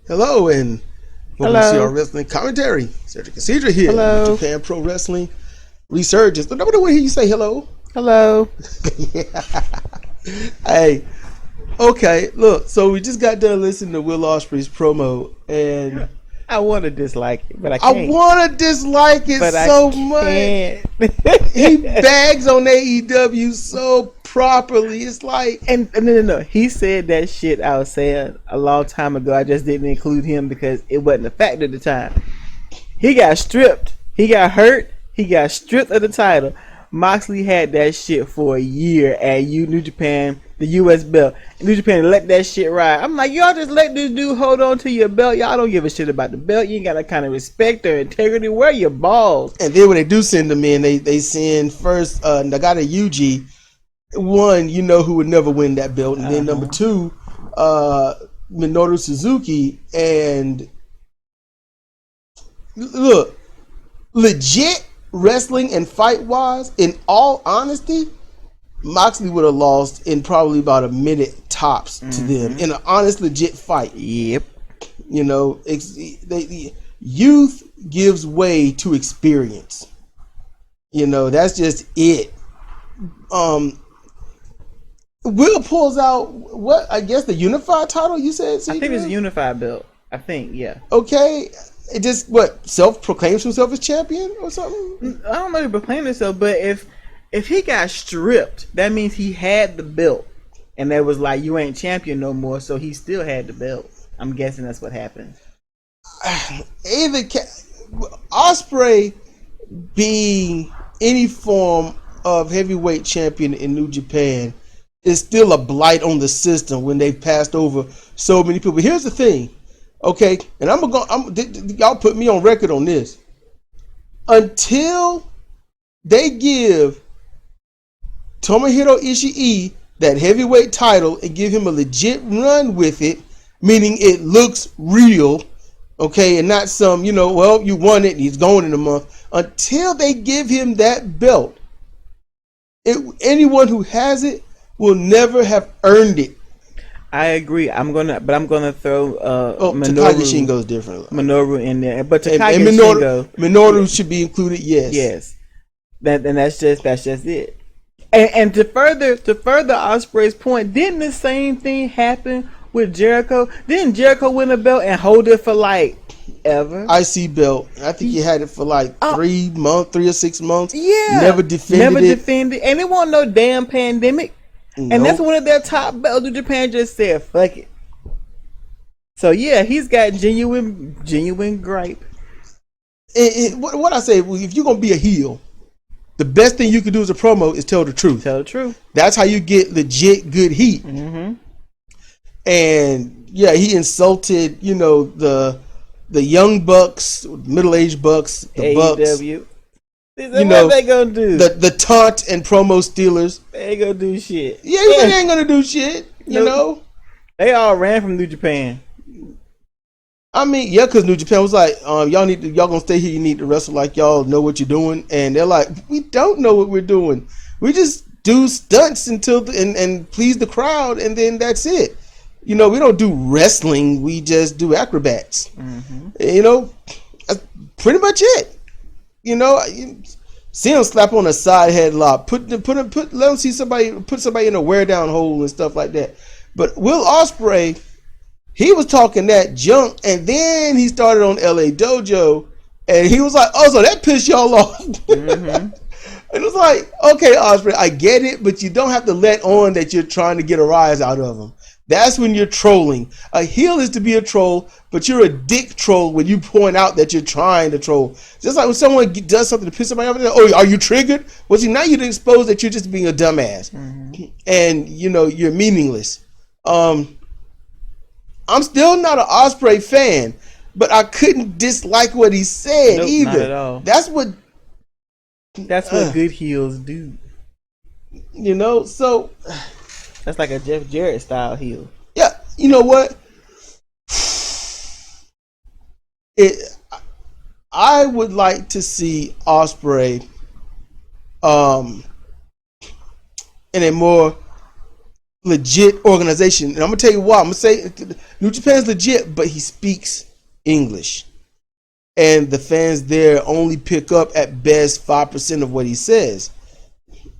Hello and welcome to our wrestling commentary. Cedric Cassandra here. Hello. Japan Pro Wrestling Resurgence. Nobody want to hear you say hello. Hello. Hey, okay, look, so we just got done listening to Will Ospreay's promo, and I want to dislike it, but I can't. I want to dislike it but so much. He bags on AEW so properly. It's like, and no. He said that shit I was saying a long time ago. I just didn't include him because it wasn't a factor at the time. He got stripped. He got hurt. He got stripped of the title. Moxley had that shit for a year at New Japan, the US belt. New Japan let that shit ride. I'm like, y'all just let this dude hold on to your belt. Y'all don't give a shit about the belt. You ain't got that kind of respect or integrity. Where are your balls? and then when they do send them in, they send first Nagata Yuji, one, you know, who would never win that belt, and then number two, Minoru Suzuki. And look, legit wrestling and fight wise, in all honesty, Moxley would have lost in probably about a minute tops to them in an honest, legit fight. Yep. You know, youth gives way to experience. You know, that's just it. Will pulls out what, I guess, the unified title. You said? I think it's a unified belt. I think, yeah. Okay. It just, what, self-proclaims himself as champion or something? I don't know if he proclaimed himself, but if he got stripped, that means he had the belt. And that was like, you ain't champion no more, so he still had the belt. I'm guessing that's what happened. Either Ospreay being any form of heavyweight champion in New Japan is still a blight on the system when they passed over so many people. Here's the thing. Okay, and y'all put me on record on this. Until they give Tomohiro Ishii that heavyweight title and give him a legit run with it, meaning it looks real, okay, and not some, you know, well, you won it and he's going in a month. Until they give him that belt, anyone who has it will never have earned it. I agree. I'm gonna throw Takagi Shingo's different. Minoru in there, but Takagi and Minoru should be included. Yes. That's just it. And to further Ospreay's point, didn't the same thing happen with Jericho? Didn't Jericho win a belt and hold it for like ever? IC belt. I think he had it for like 3 or 6 months. Yeah. Never defended. And it wasn't no damn pandemic. Nope. And that's one of their top belts. Japan just said, fuck it. So yeah, he's got genuine gripe. What I say, if you're going to be a heel, the best thing you can do as a promo is tell the truth. Tell the truth. That's how you get legit good heat. Mm-hmm. And yeah, he insulted, you know, the young bucks, middle-aged bucks, the AEW. bucks. You know, what they gonna do? The taunt and promo stealers. They ain't gonna do shit. Yeah, they ain't gonna do shit. You know, they all ran from New Japan. I mean, yeah, because New Japan was like, y'all gonna stay here. You need to wrestle like y'all know what you're doing, and they're like, we don't know what we're doing. We just do stunts until and please the crowd, and then that's it. You know, we don't do wrestling. We just do acrobats. Mm-hmm. You know, that's pretty much it. You know, see him slap on a side headlock. Let him see somebody put somebody in a wear down hole and stuff like that. But Will Ospreay, he was talking that junk, and then he started on LA Dojo, and he was like, "Oh, so that pissed y'all off." Mm-hmm. And it was like, "Okay, Ospreay, I get it, but you don't have to let on that you're trying to get a rise out of him. That's when you're trolling. A heel is to be a troll, but you're a dick troll when you point out that you're trying to troll. Just like when someone does something to piss somebody off, oh, are you triggered? Well, see, now you expose that you're just being a dumbass. Mm-hmm. And, you know, you're meaningless. I'm still not an Ospreay fan, but I couldn't dislike what he said either. Not at all. That's what good heels do. You know, so... That's like a Jeff Jarrett style heel. Yeah, you know what? I would like to see Ospreay in a more legit organization. And I'm gonna tell you why. I'm gonna say New Japan's legit, but he speaks English, and the fans there only pick up at best 5% of what he says,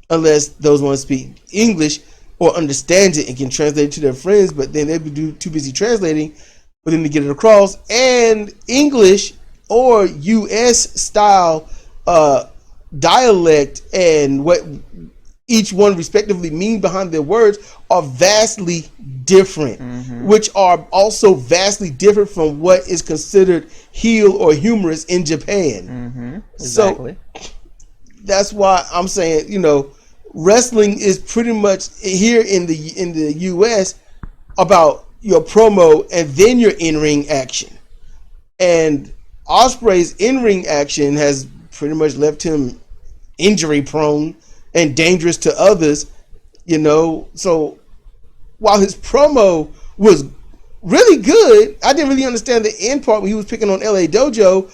unless those ones speak English or understand it and can translate it to their friends. But then they'd be too busy translating for them to get it across. And English or U.S. style dialect and what each one respectively mean behind their words are vastly different, which are also vastly different from what is considered heel or humorous in Japan. Exactly. So that's why I'm saying, you know, wrestling is pretty much here in the US about your promo and then your in-ring action. And Ospreay's in-ring action has pretty much left him injury prone and dangerous to others, you know. So while his promo was really good, I didn't really understand the end part when he was picking on LA Dojo.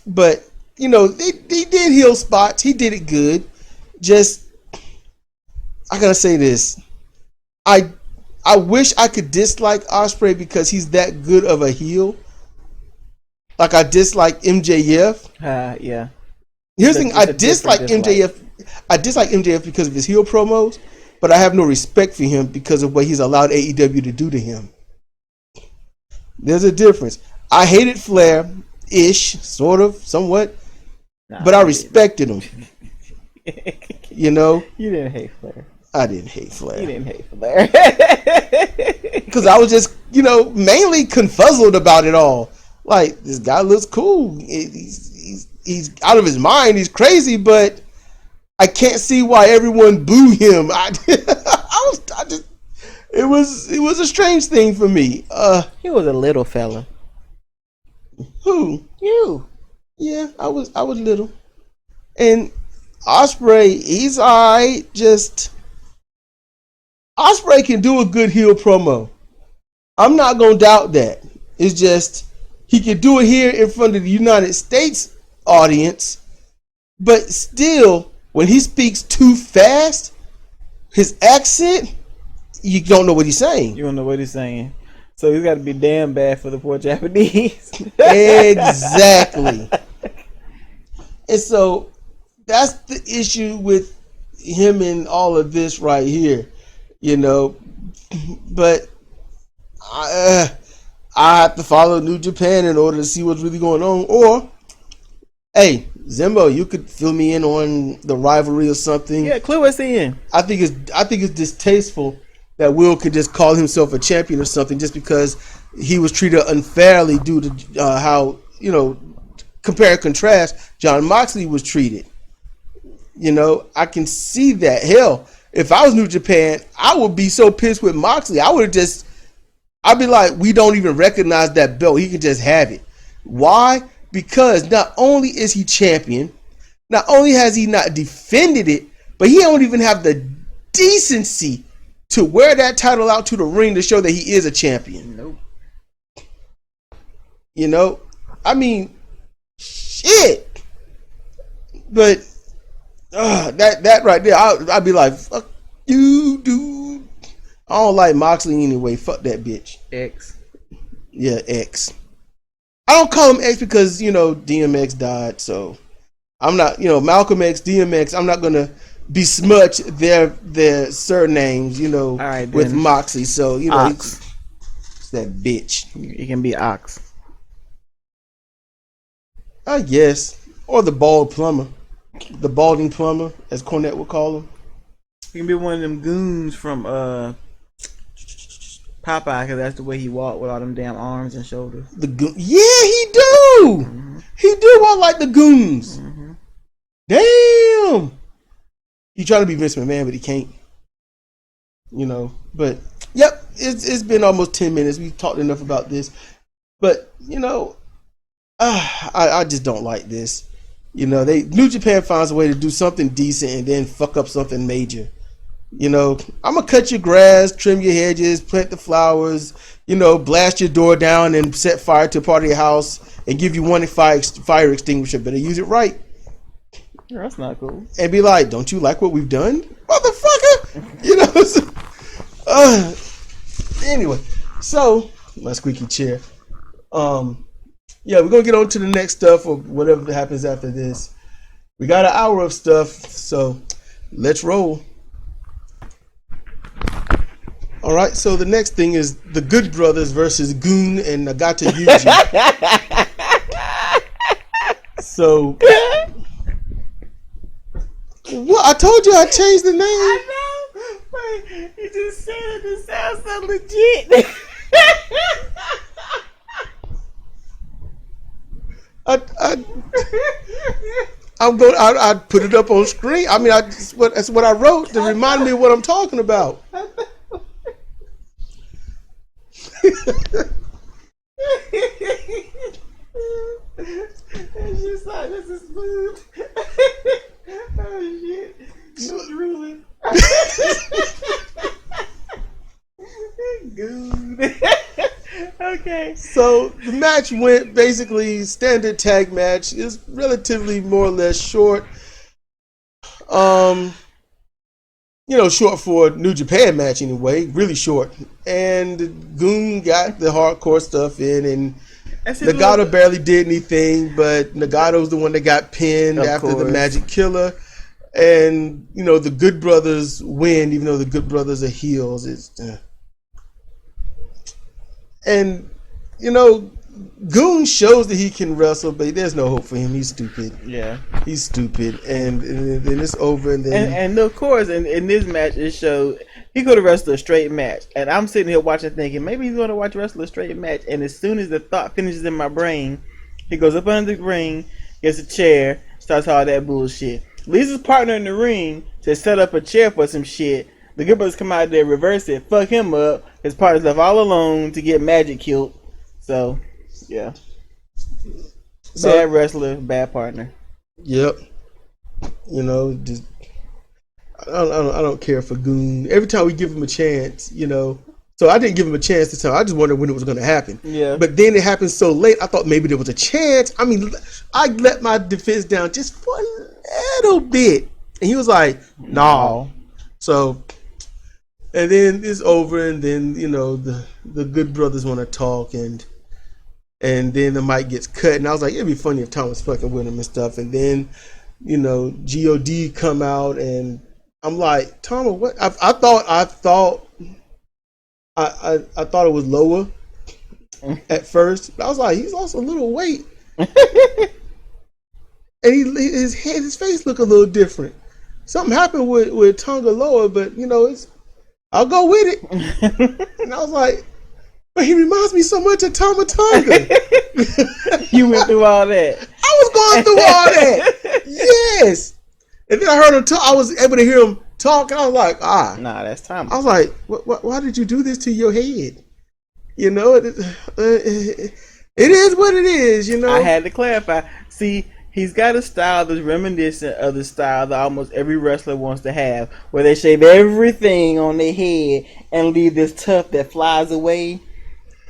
But, you know, he did heel spots. He did it good. Just, I gotta say this. I wish I could dislike Ospreay because he's that good of a heel. Like I dislike MJF. Yeah. Here's the thing, I dislike MJF. I dislike MJF because of his heel promos, but I have no respect for him because of what he's allowed AEW to do to him. There's a difference. I hated Flair-ish, sort of, somewhat, but I respected him. You know? You didn't hate Flair. I didn't hate Flair. You didn't hate Flair. Because I was just, you know, mainly confuzzled about it all. Like, this guy looks cool. He's out of his mind. He's crazy, but I can't see why everyone boo him. It was a strange thing for me. He was a little fella. Who? You. Yeah, I was little. And Ospreay, he's alright. Just Ospreay can do a good heel promo. I'm not gonna doubt that. It's just he can do it here in front of the United States audience, but still, when he speaks too fast, his accent, you don't know what he's saying. You don't know what he's saying. So he's got to be damn bad for the poor Japanese. Exactly. And so that's the issue with him and all of this right here, you know. But I have to follow New Japan in order to see what's really going on. Or, hey, Zimbo, you could fill me in on the rivalry or something. Yeah, clue us in. I think it's distasteful that Will could just call himself a champion or something just because he was treated unfairly due to how, you know, compare and contrast, John Moxley was treated. You know, I can see that. Hell, if I was New Japan, I would be so pissed with Moxley. I'd be like, we don't even recognize that belt. He can just have it. Why? Because not only is he champion, not only has he not defended it, but he don't even have the decency to wear that title out to the ring to show that he is a champion. Nope. You know, I mean, shit. But that right there, I'd be like, fuck you, dude. I don't like Moxley anyway. Fuck that bitch. X. Yeah, X. I don't call him X because, you know, DMX died, so I'm not, you know, Malcolm X, DMX, I'm not gonna besmirch their surnames, you know, right, with Moxley. So, you know, it's that bitch. It can be Ox. I guess. Or the bald plumber. The balding plumber, as Cornette would call him. He can be one of them goons from Popeye, because that's the way he walked with all them damn arms and shoulders. The goon. Yeah, he do. Mm-hmm. He do walk like the goons. Mm-hmm. Damn. He trying to be Vince McMahon, but he can't. You know. But yep, it's been almost 10 minutes. We've talked enough about this. But you know, I just don't like this. You know, New Japan finds a way to do something decent and then fuck up something major. You know, I'm gonna cut your grass, trim your hedges, plant the flowers, you know, blast your door down and set fire to a part of your house and give you one fire extinguisher. Better use it right. That's not cool. And be like, don't you like what we've done? Motherfucker, You know. So, anyway, so my squeaky chair. Yeah, we're gonna get on to the next stuff or whatever happens after this. We got an hour of stuff, so let's roll. All right, so the next thing is the Good Brothers versus Goon and Nagata Yuji. So, what? I told you I changed the name. I know, but you just said it sounds so legit. I put it up on screen. I mean, that's what I wrote to remind me of what I'm talking about. It's just like this is smooth. Oh shit! It's really good. Okay. So the match went basically standard tag match. It's relatively more or less short. Short for a New Japan match anyway. Really short. And Goon got the hardcore stuff in, and Nagata barely did anything, but Nagato's the one that got pinned after the Magic Killer. And, the Good Brothers win, even though the Good Brothers are heels. And, Goon shows that he can wrestle, but there's no hope for him. He's stupid. Yeah. He's stupid. And then it's over. And of course, in this match, it showed he could have wrestled a straight match. And I'm sitting here watching thinking, maybe he's going to wrestle a straight match. And as soon as the thought finishes in my brain, he goes up under the ring, gets a chair, starts all that bullshit. Leaves his partner in the ring to set up a chair for some shit. The Good Brothers come out there, reverse it, fuck him up. His partner's left all alone to get Magic killed. So, yeah. Bad wrestler, bad partner. Yep. Just I don't care for Goon. Every time we give him a chance, So I didn't give him a chance to tell. I just wondered when it was going to happen. Yeah. But then it happened so late. I thought maybe there was a chance. I mean, I let my defense down just for a little bit, and he was like, "No." So, and then it's over, and then the Good Brothers want to talk, and then the mic gets cut, and I was like, it'd be funny if Tom was fucking with him and stuff, and then God come out, and I'm like, Tom, what? I thought it was lower at first. But I was like, he's lost a little weight, and his face looked a little different. Something happened with Tonga Loa, but I'll go with it. And I was like, but he reminds me so much of Tama Tonga. You went through all that. I was going through all that. Yes. And then I heard him talk. I was able to hear him talk, and I was like, nah, that's Tama. I was like, why did you do this to your head? It is what it is, I had to clarify. See, he's got a style that's reminiscent of the style that almost every wrestler wants to have, where they shave everything on their head and leave this tuft that flies away,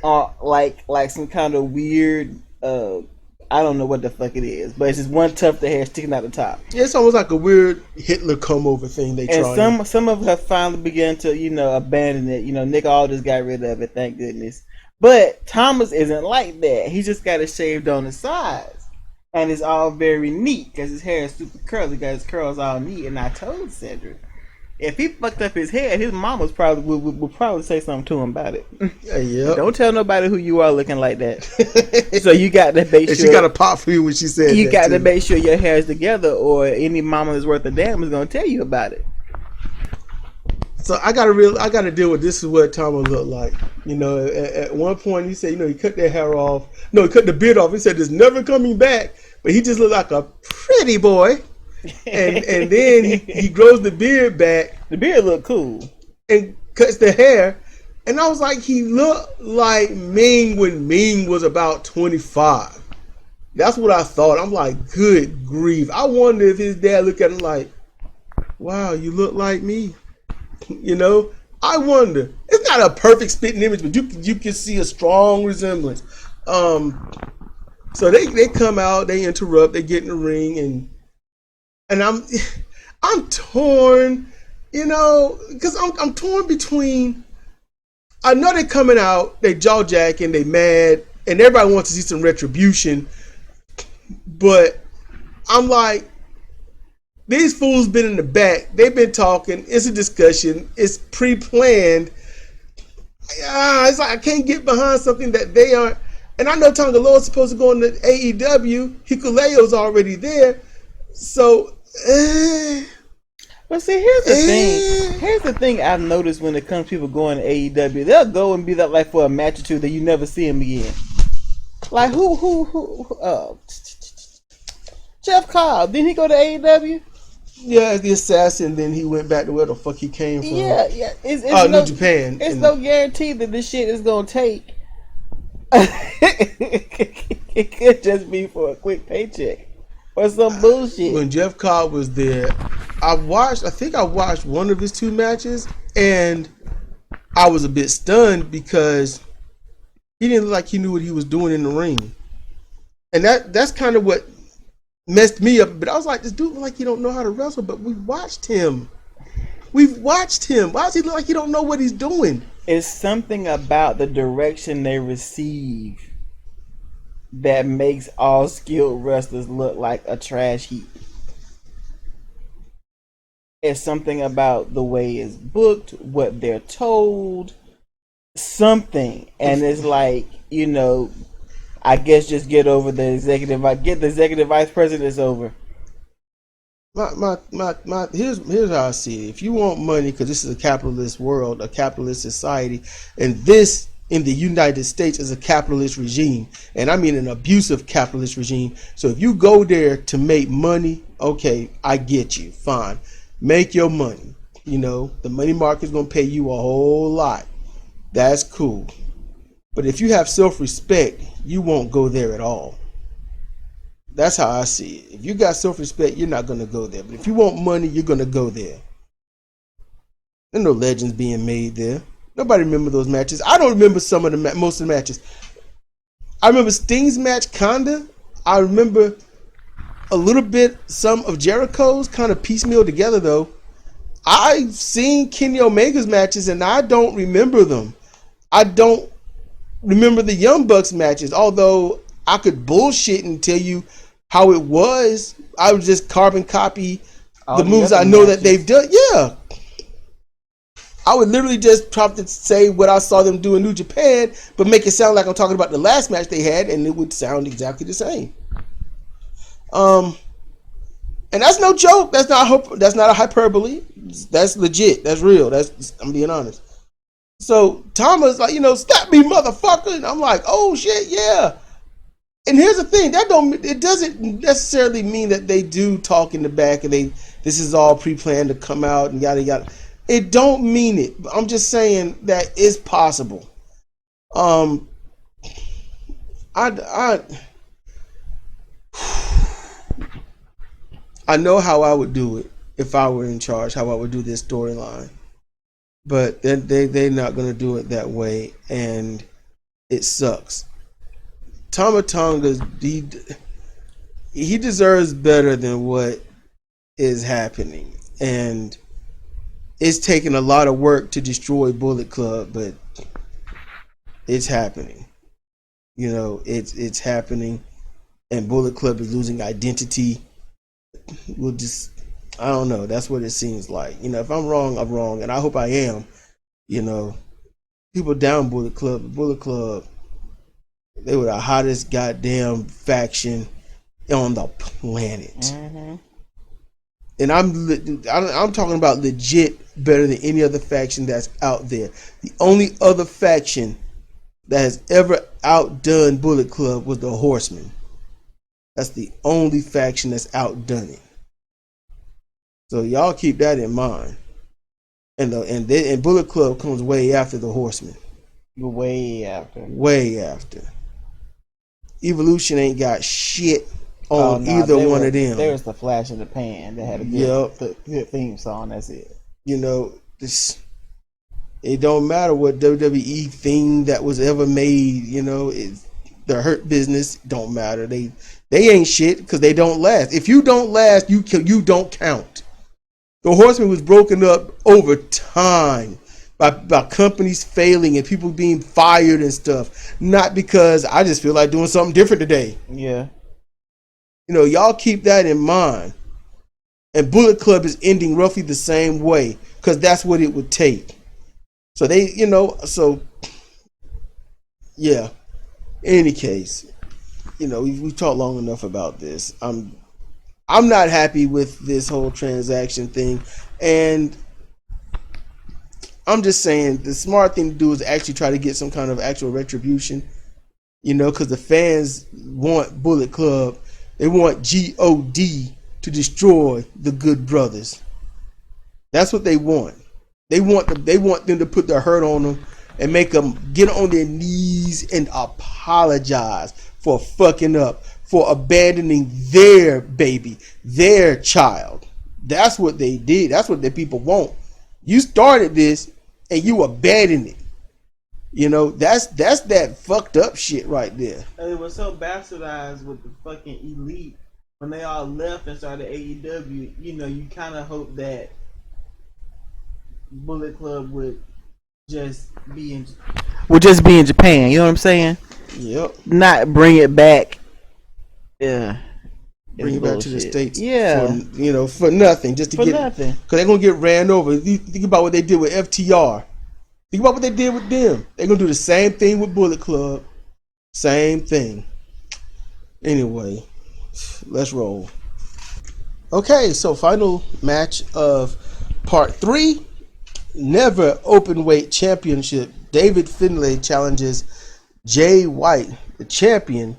like some kind of weird, I don't know what the fuck it is, but it's just one tuft of hair sticking out the top. Yeah, it's almost like a weird Hitler come over thing they tried. And some of have finally begun to, abandon it. Nick Aldis got rid of it, thank goodness. But Thomas isn't like that. He just got it shaved on the sides. And it's all very neat because his hair is super curly. Got his curls all neat. And I told Cedric, if he fucked up his hair, his mama's probably would probably say something to him about it. Yeah. Don't tell nobody who you are looking like that. So you got to make sure. She got a pop for you when she said you that. got to make sure your hair is together, or any mama that's worth a damn is gonna tell you about it. So I gotta deal with this. Is what Tom would look like. At one point he said, he cut that hair off. No, he cut the beard off. He said it's never coming back. But he just looked like a pretty boy. And then he grows the beard back. The beard looked cool. And cuts the hair. And I was like, he looked like Ming when Ming was about 25. That's what I thought. I'm like, good grief. I wonder if his dad looked at him like, wow, you look like me. I wonder. It's not a perfect spitting image, but you can see a strong resemblance. So they come out, they interrupt, they get in the ring, and I'm torn. You know, because I'm torn between. I know they're coming out, they jaw jacking, they mad, and everybody wants to see some retribution. But I'm like, these fools been in the back. They've been talking. It's a discussion. It's pre-planned. It's like I can't get behind something that they aren't. And I know Tonga Loa is supposed to go into AEW. Hikuleo's already there. So, But see, here's the thing. Here's the thing I've noticed when it comes to people going to AEW. They'll go and be that like for a match or two that you never see them again. Like who? Jeff Cobb. Didn't he go to AEW? Yeah, the assassin. Then he went back to where the fuck he came from. Yeah. It's New Japan. It's no guarantee that this shit is gonna take. It could just be for a quick paycheck or some bullshit. When Jeff Cobb was there, I think I watched one of his 2 matches, and I was a bit stunned because he didn't look like he knew what he was doing in the ring, and that's kind of what messed me up. But I was like, this dude look like he don't know how to wrestle, but we watched him. We've watched him. Why does he look like he don't know what he's doing? It's something about the direction they receive that makes all skilled wrestlers look like a trash heap. It's something about the way it's booked, what they're told, something. And it's like, you know, I guess just get over the executive vice presidents over. Here's how I see it. If you want money, because this is a capitalist world, a capitalist society, and this in the United States is a capitalist regime, and I mean an abusive capitalist regime. So if you go there to make money, okay, I get you, fine, make your money. You know, the money market's gonna pay you a whole lot. That's cool. But if you have self-respect, you won't go there at all. That's how I see it. If you got self-respect, you're not going to go there. But if you want money, you're going to go there. There's no legends being made there. Nobody remember those matches. I don't remember most of the matches. I remember Sting's match, kinda. I remember a little bit, some of Jericho's, kind of piecemeal together though. I've seen Kenny Omega's matches and I don't remember them. I don't remember the Young Bucks matches, although I could bullshit and tell you how it was. I would just carbon copy the moves I know that they've done. Yeah. I would literally just try to say what I saw them do in New Japan, but make it sound like I'm talking about the last match they had, and it would sound exactly the same. And that's no joke. That's not a hyperbole. That's legit. That's real. I'm being honest. So Thomas like, stop me, motherfucker. And I'm like, oh shit, yeah. And here's the thing, it doesn't necessarily mean that they do talk in the back and this is all pre-planned to come out and yada yada. It don't mean it. I'm just saying that it's possible. I know how I would do it if I were in charge, how I would do this storyline. But they're not gonna do it that way, and it sucks. Tama Tonga, he deserves better than what is happening, and it's taking a lot of work to destroy Bullet Club, but it's happening. It's happening, and Bullet Club is losing identity. I don't know. That's what it seems like. If I'm wrong, I'm wrong, and I hope I am. People down Bullet Club. Bullet Club, they were the hottest goddamn faction on the planet. Mm-hmm. And I'm talking about legit better than any other faction that's out there. The only other faction that has ever outdone Bullet Club was the Horsemen. That's the only faction that's outdone it. So y'all keep that in mind. And Bullet Club comes way after the Horsemen. Way after. Way after. Evolution ain't got shit on either one of them. There was the flash in the pan that had a good theme song. That's it. It don't matter what WWE theme that was ever made. The Hurt Business don't matter. They ain't shit because they don't last. If you don't last, you don't count. The Horsemen was broken up over time by companies failing and people being fired and stuff. Not because I just feel like doing something different today. Yeah. You know, y'all keep that in mind. And Bullet Club is ending roughly the same way because that's what it would take. So they, you know, so yeah. In any case, you know, we've talked long enough about this. I'm not happy with this whole transaction thing, and I'm just saying the smart thing to do is actually try to get some kind of actual retribution, you know, because the fans want Bullet Club, they want God to destroy the Good Brothers. That's what they want. They want them to put their hurt on them and make them get on their knees and apologize for fucking up, for abandoning their baby, their child. That's what they did. That's what the people want. You started this and you abandoned it. You know, that's that fucked up shit right there. It was so bastardized with the fucking elite when they all left and started AEW. You know, you kind of hope that Bullet Club would just be in Japan. You know what I'm saying? Yep. Not bring it back. Yeah. Bring it back to the States. Yeah. For nothing. Just to for get nothing. Because they're going to get ran over. You think about what they did with FTR. Think about what they did with them. They're going to do the same thing with Bullet Club. Same thing. Anyway, let's roll. Okay, so final match of part 3. Never Openweight Championship. David Finlay challenges Jay White, the champion.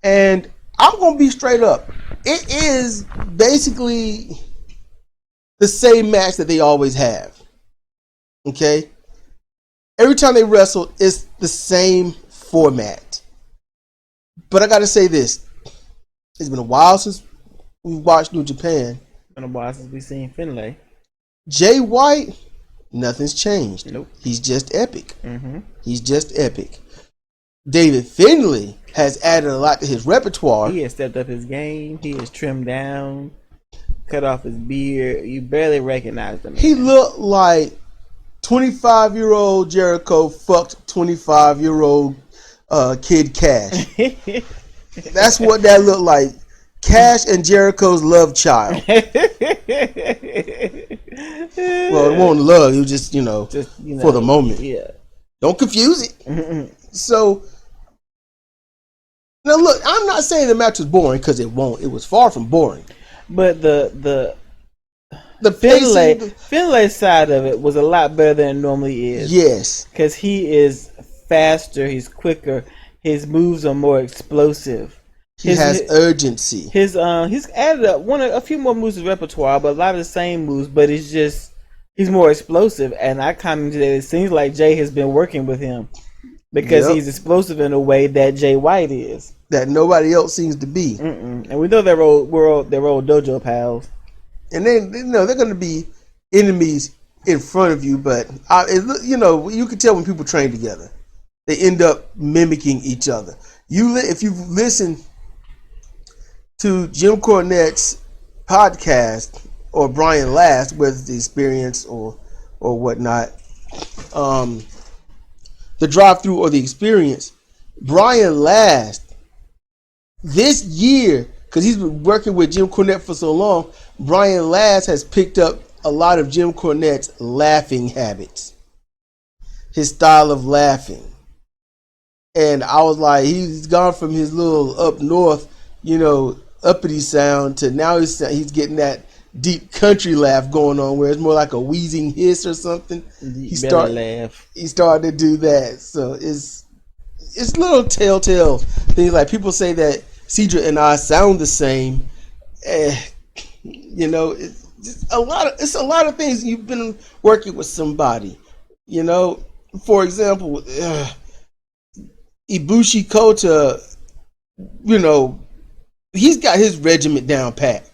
And I'm going to be straight up. It is basically the same match that they always have. Okay? Every time they wrestle, it's the same format. But I got to say this. It's been a while since we've watched New Japan. It's been a while since we've seen Finlay. Jay White, nothing's changed. Nope. He's just epic. Mm-hmm. He's just epic. David Finlay has added a lot to his repertoire. He has stepped up his game. He has trimmed down, cut off his beard. You barely recognize him. He looked like 25-year-old Jericho fucked 25-year-old Kid Cash. That's what that looked like. Cash and Jericho's love child. Well, it wasn't love. It was just, for the moment. Yeah. Don't confuse it. Mm-hmm. So, now look, I'm not saying the match was boring because it won't. It was far from boring. But the Finlay side of it was a lot better than it normally is. Yes. Because he is faster. He's quicker. His moves are more explosive. He has urgency. He's added a few more moves to his repertoire, but a lot of the same moves. But it's just he's more explosive, and I commented that it seems like Jay has been working with him because he's explosive in a way that Jay White is, that nobody else seems to be. Mm-mm. And we know they're old dojo pals, and then they're going to be enemies in front of you. But you can tell when people train together, they end up mimicking each other. If you've listened to Jim Cornette's podcast or Brian Last, whether it's the Experience or whatnot, the Drive-Thru or the Experience, Brian Last this year, because he's been working with Jim Cornette for so long, Brian Last has picked up a lot of Jim Cornette's laughing habits, his style of laughing. And I was like, he's gone from his little up north, uppity sound to now he's getting that deep country laugh going on where it's more like a wheezing hiss or something. He started to do that. So it's little telltale things, like people say that Cedra and I sound the same. It's a lot of things. You've been working with somebody, for example, Ibushi Kota, he's got his regiment down pat.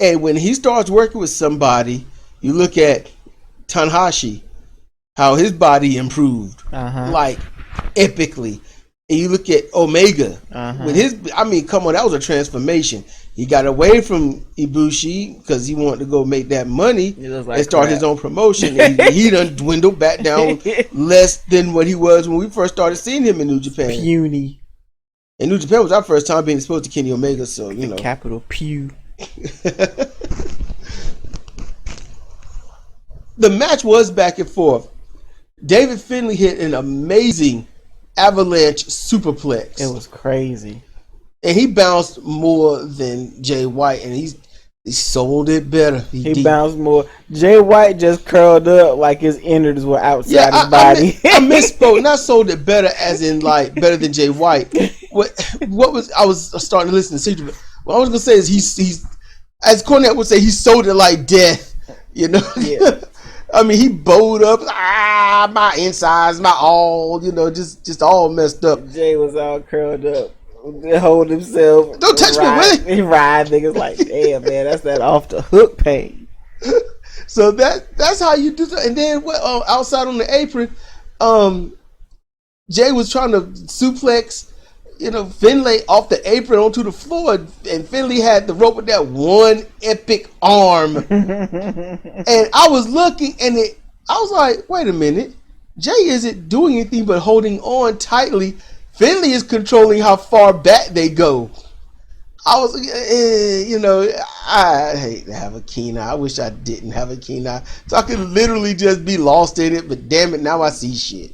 And when he starts working with somebody, you look at Tanahashi, how his body improved, like epically. And you look at Omega, with come on, that was a transformation. he got away from Ibushi because he wanted to go make that money and start his own promotion. And he done dwindled back down less than what he was when we first started seeing him in New Japan. Puny. And New Japan was our first time being exposed to Kenny Omega, so you know. Capital Pew. The match was back and forth. David Finlay hit an amazing avalanche superplex. It was crazy. And he bounced more than Jay White, and he sold it better. He bounced more. Jay White just curled up like his innards were outside his body. I misspoke. Not sold it better as in like better than Jay White. What was I was starting to listen to Secret. What I was gonna say is he's as Cornette would say, he sold it like death. You know? Yeah. I mean, he bowed up. My insides, my all. You know, just all messed up. Jay was all curled up. Hold himself. Don't touch me, really. He ride niggas like, damn, man, that's that off the hook pain. So that's how you do that. And then outside on the apron, Jay was trying to suplex, Finlay off the apron onto the floor, and Finlay had the rope with that one epic arm. And I was looking, and I was like, wait a minute, Jay isn't doing anything but holding on tightly. Finlay is controlling how far back they go. I was, I hate to have a keen eye. I wish I didn't have a keen eye. So I could literally just be lost in it, but damn it, now I see shit.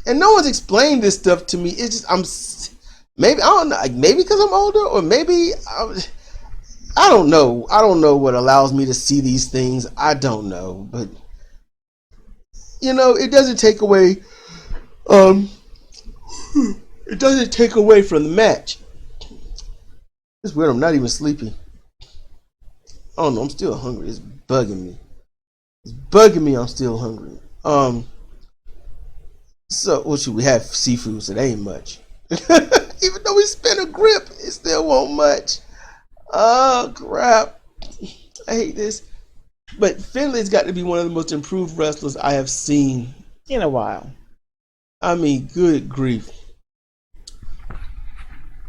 And no one's explained this stuff to me. It's just, I don't know, maybe because I'm older, or maybe, I don't know. I don't know what allows me to see these things. I don't know. But, it doesn't take away, it doesn't take away from the match. It's weird. I'm not even sleepy. I don't know. I'm still hungry. It's bugging me. I'm still hungry. So what should we have? Seafood. So that ain't much. Even though we spent a grip, it still won't much. Oh crap! I hate this. But Finlay's got to be one of the most improved wrestlers I have seen in a while. I mean, good grief.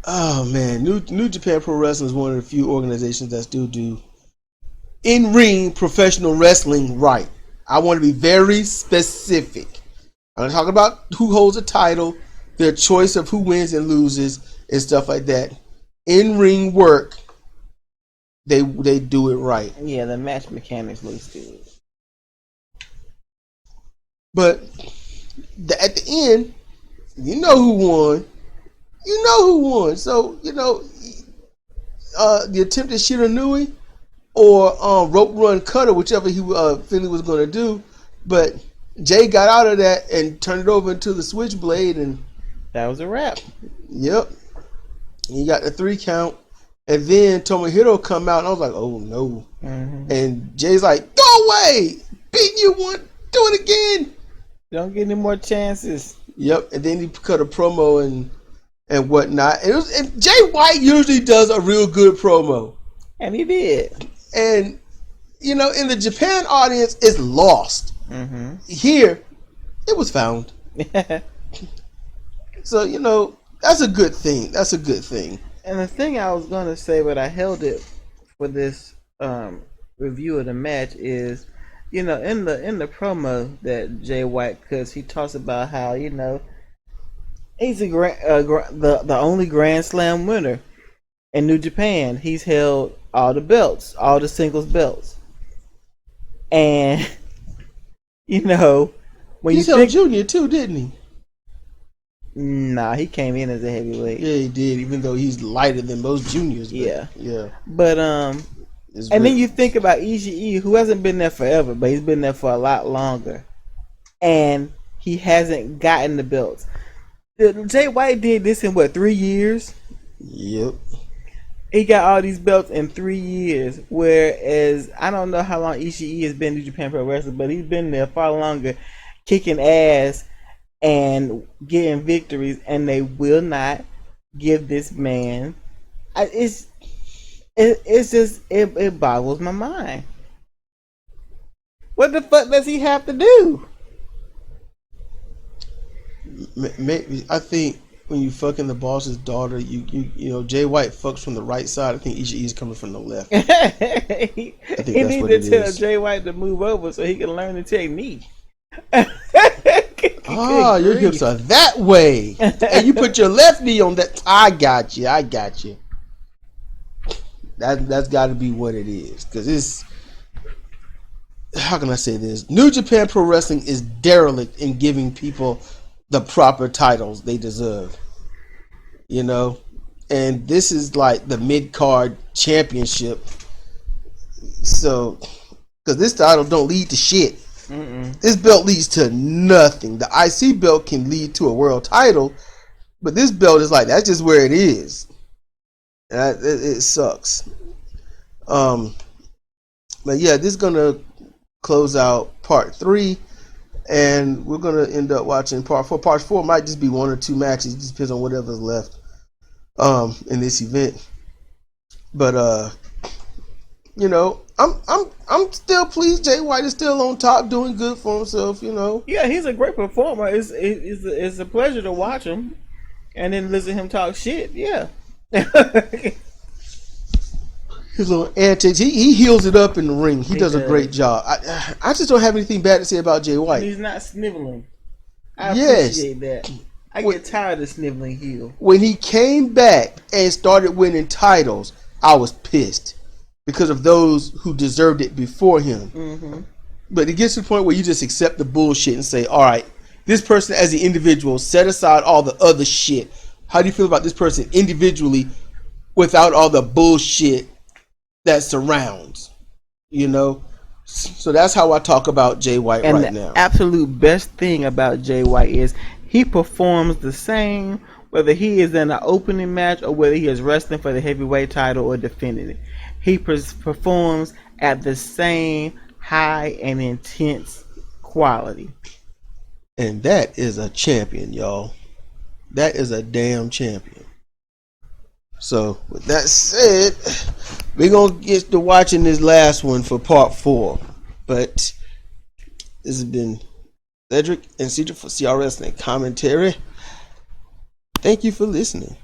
Oh man, New Japan Pro Wrestling is one of the few organizations that still do in-ring professional wrestling right. I want to be very specific. I'm going to talk about who holds a title, their choice of who wins and loses, and stuff like that. In-ring work, they do it right. Yeah, the match mechanics looks good. But at the end, you know who won. So, the attempted Shiranui or rope run cutter, whichever Finlay was going to do. But Jay got out of that and turned it over into the switchblade, and that was a wrap. Yep. He got the 3 count. And then Tomohiro come out, and I was like, oh no. Mm-hmm. And Jay's like, go away! Beating you one, do it again! Don't get any more chances. Yep. And then he cut a promo and whatnot. And Jay White usually does a real good promo. And he did. And, in the Japan audience, it's lost. Mm-hmm. Here, it was found. So, that's a good thing. And the thing I was going to say, but I held it for this review of the match is, in the promo that Jay White, because he talks about how, he's the only Grand Slam winner in New Japan. He's held all the belts, all the singles belts. And, when he's held junior too, didn't he? Nah, he came in as a heavyweight. Yeah, he did, even though he's lighter than most juniors. Yeah. But, then you think about Ishii, who hasn't been there forever, but he's been there for a lot longer. And he hasn't gotten the belts. Jay White did this in 3 years? Yep. He got all these belts in 3 years, whereas I don't know how long Ishii has been in Japan Pro Wrestling, but he's been there far longer, kicking ass and getting victories, and they will not give this man. It boggles my mind. What the fuck does he have to do? Maybe I think when you fucking the boss's daughter, you know, Jay White fucks from the right side. I think Ishii is coming from the left. he that's need what to it tell is. Jay White to move over so he can learn the technique. Your hips are that way, and you put your left knee on that. I got you. That's got to be what it is, because it's. How can I say this? New Japan Pro Wrestling is derelict in giving people the proper titles they deserve. You know, and this is like the mid-card championship. So, because this title don't lead to shit. This belt leads to nothing. The IC belt can lead to a world title, but this belt is like, that's just where it is. And it sucks. But yeah, this is gonna close out part 3, and we're gonna end up watching part 4. Part 4 might just be 1 or 2 matches. It just depends on whatever's left in this event. But you know, I'm still pleased. Jay White is still on top, doing good for himself. You know. Yeah, he's a great performer. It's a pleasure to watch him, and then listen to him talk shit. Yeah. His little antics. He heals it up in the ring. He does a great job. I just don't have anything bad to say about Jay White. He's not sniveling. I appreciate that. I get tired of sniveling heel. When he came back and started winning titles, I was pissed because of those who deserved it before him. But it gets to the point where you just accept the bullshit and say, all right, this person as an individual, set aside all the other shit. How do you feel about this person individually without all the bullshit that surrounds? You know? So that's how I talk about Jay White right now. And the absolute best thing about Jay White is he performs the same whether he is in an opening match or whether he is wrestling for the heavyweight title or defending it. He performs at the same high and intense quality. And that is a champion, y'all. That is a damn champion. So, with that said, we're going to get to watching this last one for part 4. But this has been Cedric and Cedric for CR Wrestling Commentary. Thank you for listening.